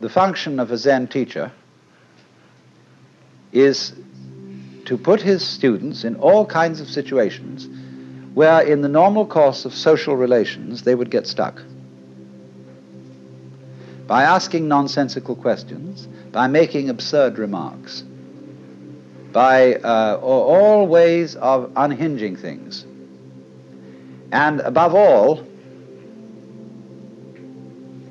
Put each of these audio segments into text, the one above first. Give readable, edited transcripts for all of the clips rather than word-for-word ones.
the function of a Zen teacher is to put his students in all kinds of situations where in the normal course of social relations they would get stuck. By asking nonsensical questions, by making absurd remarks, by all ways of unhinging things, and above all,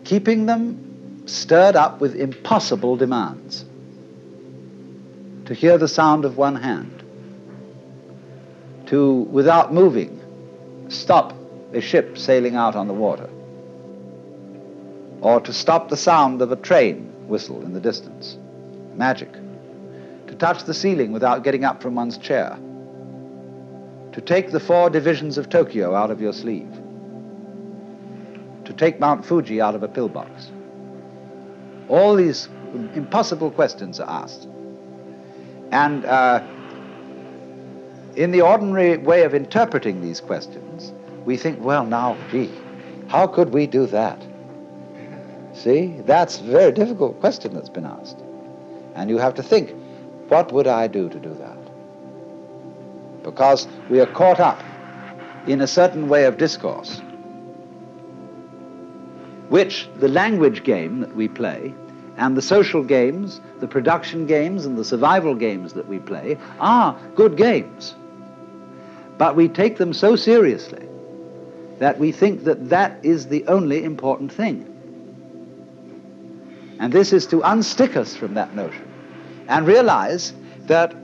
keeping them stirred up with impossible demands. To hear the sound of one hand, to, without moving, stop a ship sailing out on the water, or to stop the sound of a train whistle in the distance. Magic. To touch the ceiling without getting up from one's chair. To take the 4 divisions of Tokyo out of your sleeve. To take Mount Fuji out of a pillbox. All these impossible questions are asked. And in the ordinary way of interpreting these questions, we think, well, now, gee, how could we do that? See, that's a very difficult question that's been asked. And you have to think, what would I do to do that? Because we are caught up in a certain way of discourse, which the language game that we play, and the social games, the production games, and the survival games that we play are good games. But we take them so seriously that we think that that is the only important thing. And this is to unstick us from that notion and realize that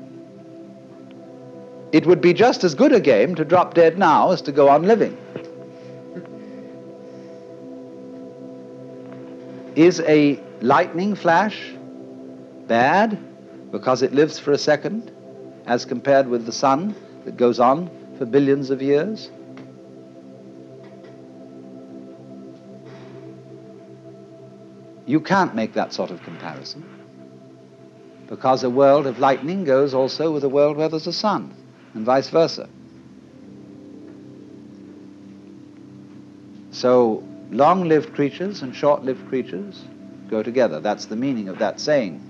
it would be just as good a game to drop dead now as to go on living. Is a lightning flash bad because it lives for a second as compared with the sun that goes on for billions of years? You can't make that sort of comparison, because a world of lightning goes also with a world where there's a sun, and vice versa. So long-lived creatures and short-lived creatures go together. That's the meaning of that saying.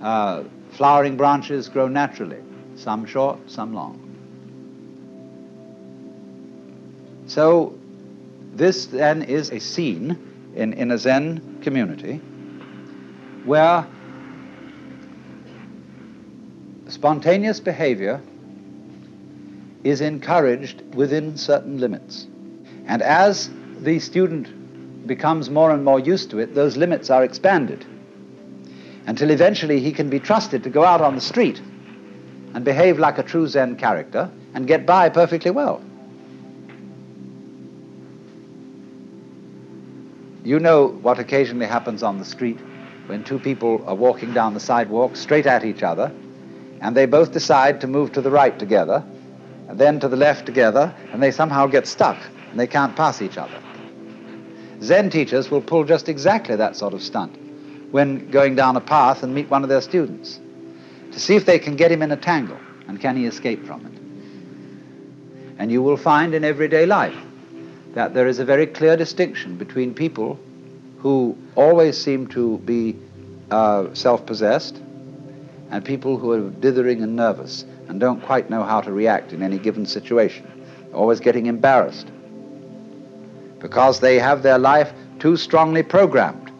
Flowering branches grow naturally, some short, some long. So this then is a scene in a Zen community where spontaneous behavior is encouraged within certain limits. And as the student becomes more and more used to it, those limits are expanded until eventually he can be trusted to go out on the street and behave like a true Zen character and get by perfectly well. You know what occasionally happens on the street when 2 people are walking down the sidewalk straight at each other, and they both decide to move to the right together, and then to the left together, and they somehow get stuck, and they can't pass each other. Zen teachers will pull just exactly that sort of stunt when going down a path and meet one of their students, to see if they can get him in a tangle, and can he escape from it. And you will find in everyday life that there is a very clear distinction between people who always seem to be self-possessed and people who are dithering and nervous and don't quite know how to react in any given situation, always getting embarrassed because they have their life too strongly programmed.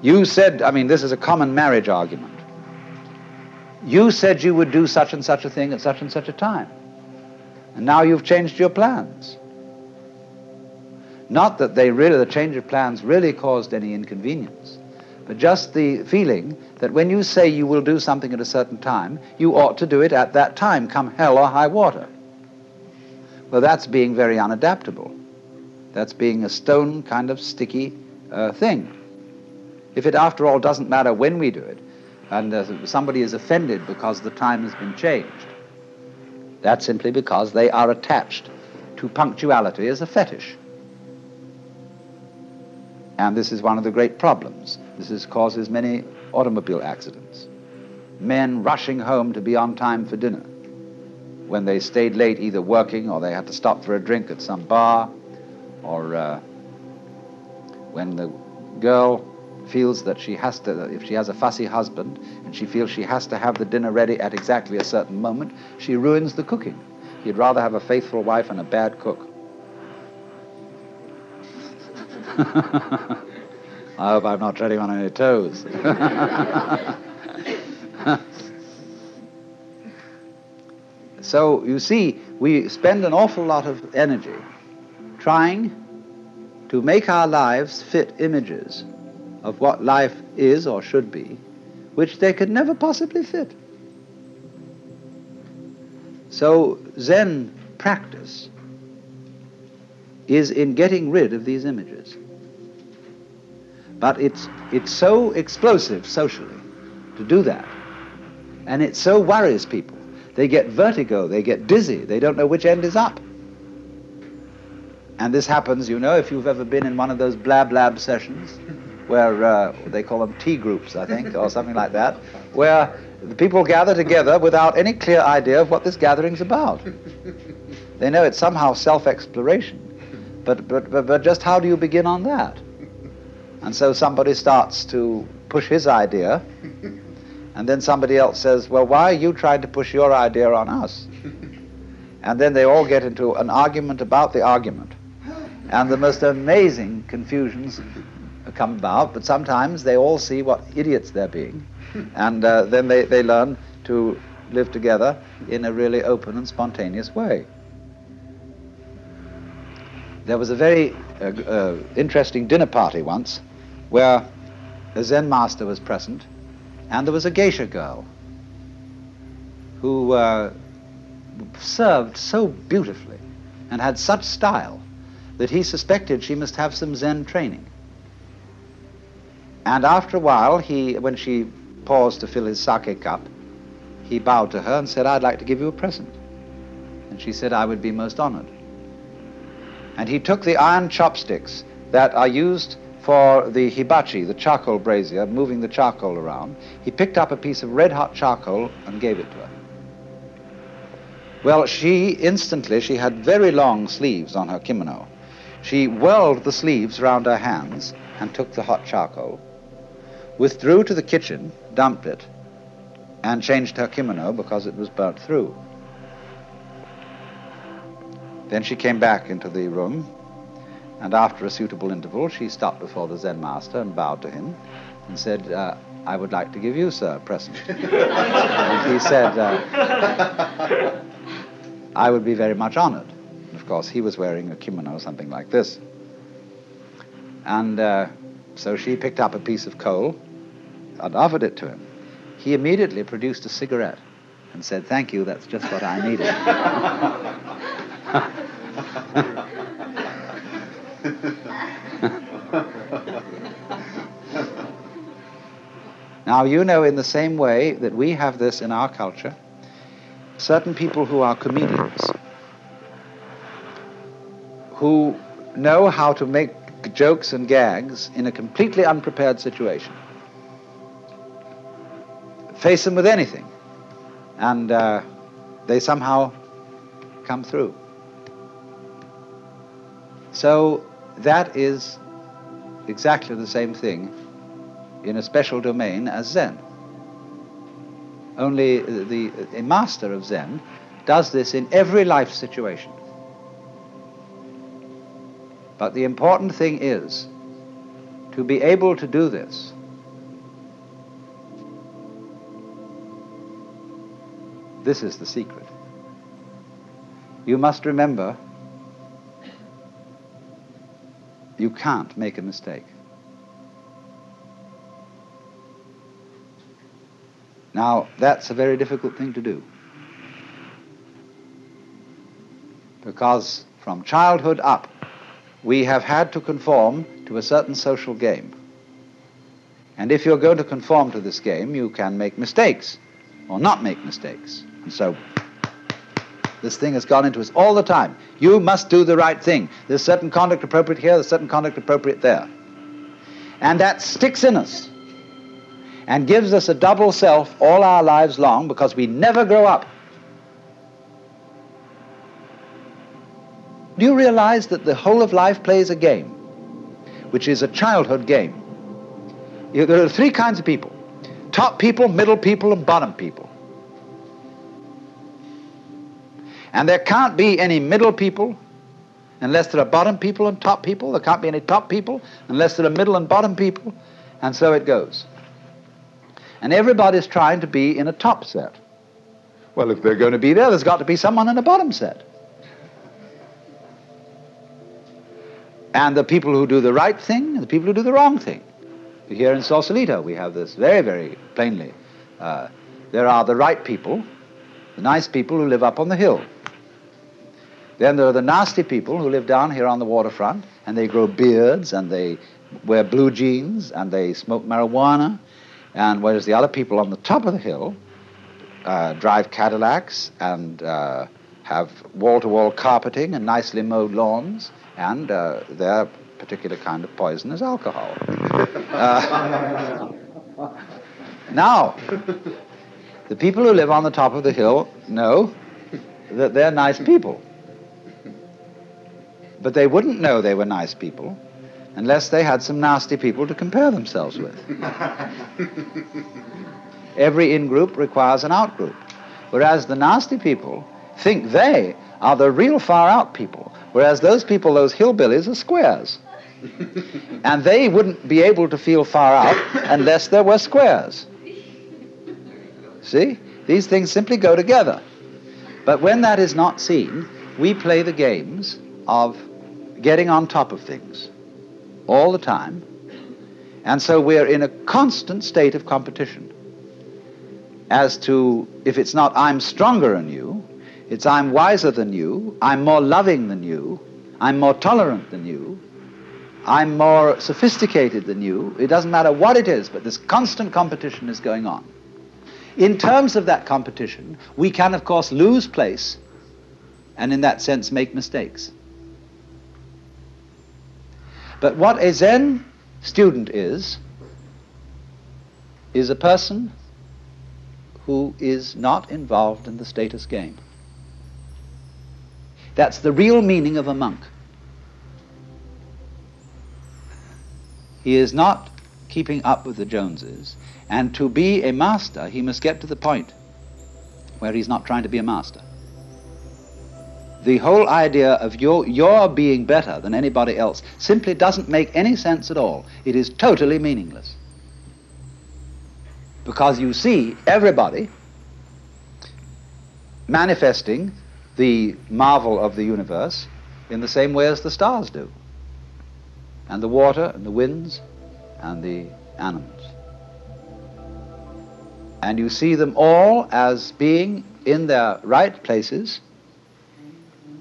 You said, I mean, this is a common marriage argument. You said you would do such and such a thing at such and such a time, and now you've changed your plans. Not that the change of plans really caused any inconvenience, but just the feeling that when you say you will do something at a certain time, you ought to do it at that time, come hell or high water. Well, that's being very unadaptable. That's being a stone kind of sticky thing. If it, after all, doesn't matter when we do it, and somebody is offended because the time has been changed, that's simply because they are attached to punctuality as a fetish. And this is one of the great problems. This causes many automobile accidents. Men rushing home to be on time for dinner when they stayed late either working or they had to stop for a drink at some bar, or when the girl feels that she has to, if she has a fussy husband and she feels she has to have the dinner ready at exactly a certain moment, she ruins the cooking. You'd rather have a faithful wife and a bad cook. I hope I'm not treading on any toes. So, you see, we spend an awful lot of energy trying to make our lives fit images of what life is or should be, which they could never possibly fit. So, Zen practice is in getting rid of these images. But it's so explosive socially to do that. And it so worries people. They get vertigo, they get dizzy, they don't know which end is up. And this happens, you know, if you've ever been in one of those blab sessions, where they call them tea groups, I think, or something like that, where the people gather together without any clear idea of what this gathering's about. They know it's somehow self-exploration, but just how do you begin on that? And so somebody starts to push his idea, and then somebody else says, well, why are you trying to push your idea on us? And then they all get into an argument about the argument. And the most amazing confusions come about, but sometimes they all see what idiots they're being, and then they learn to live together in a really open and spontaneous way. There was a very interesting dinner party once where a Zen master was present, and there was a geisha girl who served so beautifully and had such style that he suspected she must have some Zen training. And after a while, when she paused to fill his sake cup, he bowed to her and said, I'd like to give you a present. And she said, I would be most honored. And he took the iron chopsticks that are used for the hibachi, the charcoal brazier, moving the charcoal around. He picked up a piece of red-hot charcoal and gave it to her. Well, she had very long sleeves on her kimono. She whirled the sleeves round her hands and took the hot charcoal, withdrew to the kitchen, dumped it, and changed her kimono because it was burnt through. Then she came back into the room, and after a suitable interval, she stopped before the Zen master and bowed to him and said, I would like to give you, sir, a present. And he said, I would be very much honored. Of course, he was wearing a kimono, something like this. And so she picked up a piece of coal and offered it to him. He immediately produced a cigarette and said, thank you, that's just what I needed. Now, you know, in the same way that we have this in our culture, certain people who are comedians, who know how to make jokes and gags in a completely unprepared situation, face them with anything, and they somehow come through. So that is exactly the same thing in a special domain as Zen. Only a master of Zen does this in every life situation. But the important thing is to be able to do this This is the secret. You must remember, you can't make a mistake. Now, that's a very difficult thing to do, because from childhood up, we have had to conform to a certain social game. And if you're going to conform to this game, you can make mistakes or not make mistakes. And so this thing has gone into us all the time. You must do the right thing. There's certain conduct appropriate here, there's certain conduct appropriate there. And that sticks in us and gives us a double self all our lives long, because we never grow up. Do you realize that the whole of life plays a game, which is a childhood game? There are three kinds of people: top people, middle people, and bottom people. And there can't be any middle people unless there are bottom people and top people. There can't be any top people unless there are middle and bottom people. And so it goes. And everybody's trying to be in a top set. Well, if they're going to be there, there's got to be someone in a bottom set. And the people who do the right thing and the people who do the wrong thing. Here in Sausalito, we have this very, very plainly. There are the right people, the nice people who live up on the hill. Then there are the nasty people who live down here on the waterfront, and they grow beards, and they wear blue jeans, and they smoke marijuana, and whereas the other people on the top of the hill drive Cadillacs and have wall-to-wall carpeting and nicely mowed lawns, and their particular kind of poison is alcohol. Now, the people who live on the top of the hill know that they're nice people. But they wouldn't know they were nice people unless they had some nasty people to compare themselves with. Every in-group requires an out-group, whereas the nasty people think they are the real far-out people, whereas those people, those hillbillies, are squares. And they wouldn't be able to feel far out unless there were squares. See? These things simply go together. But when that is not seen, we play the games of getting on top of things all the time. And so we're in a constant state of competition as to, if it's not I'm stronger than you, it's I'm wiser than you, I'm more loving than you, I'm more tolerant than you, I'm more sophisticated than you. It doesn't matter what it is, but this constant competition is going on. In terms of that competition, we can, of course, lose place and in that sense make mistakes. But what a Zen student is a person who is not involved in the status game. That's the real meaning of a monk. He is not keeping up with the Joneses, and to be a master, he must get to the point where he's not trying to be a master. The whole idea of your being better than anybody else simply doesn't make any sense at all. It is totally meaningless. Because you see everybody manifesting the marvel of the universe in the same way as the stars do, and the water and the winds and the animals. And you see them all as being in their right places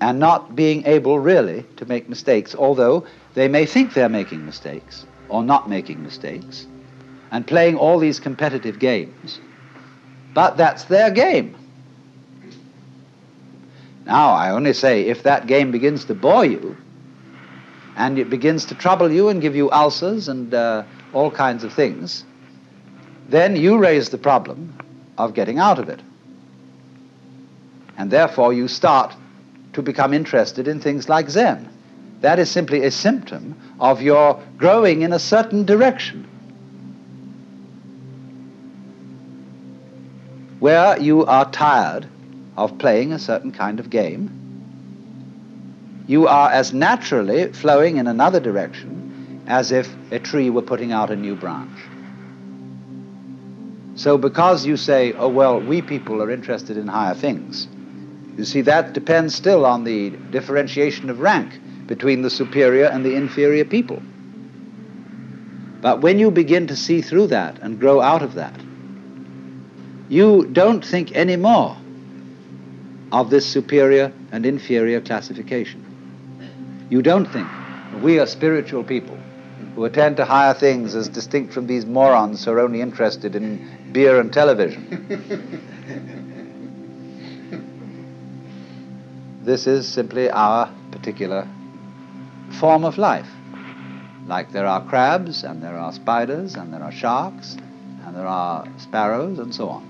and not being able really to make mistakes, although they may think they're making mistakes or not making mistakes and playing all these competitive games. But that's their game. Now, I only say, if that game begins to bore you and it begins to trouble you and give you ulcers and all kinds of things, then you raise the problem of getting out of it. And therefore you start to become interested in things like Zen. That is simply a symptom of your growing in a certain direction, where you are tired of playing a certain kind of game. You are as naturally flowing in another direction as if a tree were putting out a new branch. So because you say, oh well, we people are interested in higher things, you see, that depends still on the differentiation of rank between the superior and the inferior people. But when you begin to see through that and grow out of that, you don't think anymore of this superior and inferior classification. You don't think we are spiritual people who attend to higher things as distinct from these morons who are only interested in beer and television. This is simply our particular form of life. Like there are crabs, and there are spiders, and there are sharks, and there are sparrows, and so on.